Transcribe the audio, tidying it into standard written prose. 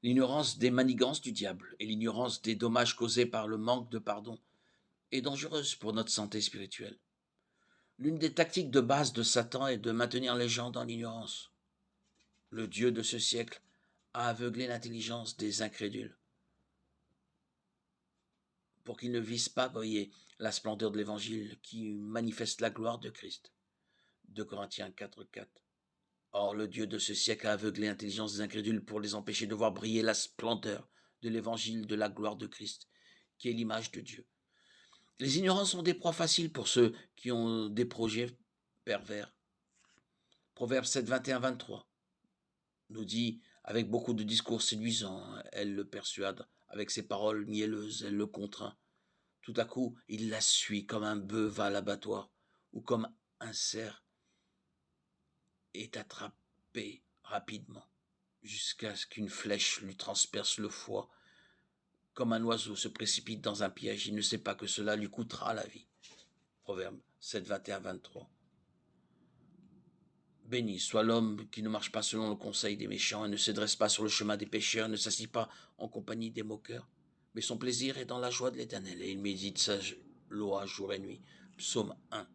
L'ignorance des manigances du diable et l'ignorance des dommages causés par le manque de pardon est dangereuse pour notre santé spirituelle. L'une des tactiques de base de Satan est de maintenir les gens dans l'ignorance. Le Dieu de ce siècle a aveuglé l'intelligence des incrédules pour qu'ils ne vissent pas briller la splendeur de l'Évangile qui manifeste la gloire de Christ. 2 Corinthiens 4:4. Or, le Dieu de ce siècle a aveuglé l'intelligence des incrédules pour les empêcher de voir briller la splendeur de l'Évangile de la gloire de Christ, qui est l'image de Dieu. Les ignorants sont des proies faciles pour ceux qui ont des projets pervers. Proverbe 7, 21-23 nous dit, avec beaucoup de discours séduisants, elle le persuade, avec ses paroles mielleuses, elle le contraint. Tout à coup, il la suit comme un bœuf va à l'abattoir, ou comme un cerf est attrapé rapidement, jusqu'à ce qu'une flèche lui transperce le foie. Comme un oiseau se précipite dans un piège, il ne sait pas que cela lui coûtera la vie. Proverbe 7, 21-23. Béni soit l'homme qui ne marche pas selon le conseil des méchants et ne se dresse pas sur le chemin des pécheurs, ne s'assit pas en compagnie des moqueurs. Mais son plaisir est dans la joie de l'Éternel et il médite sa loi jour et nuit. Psaume 1.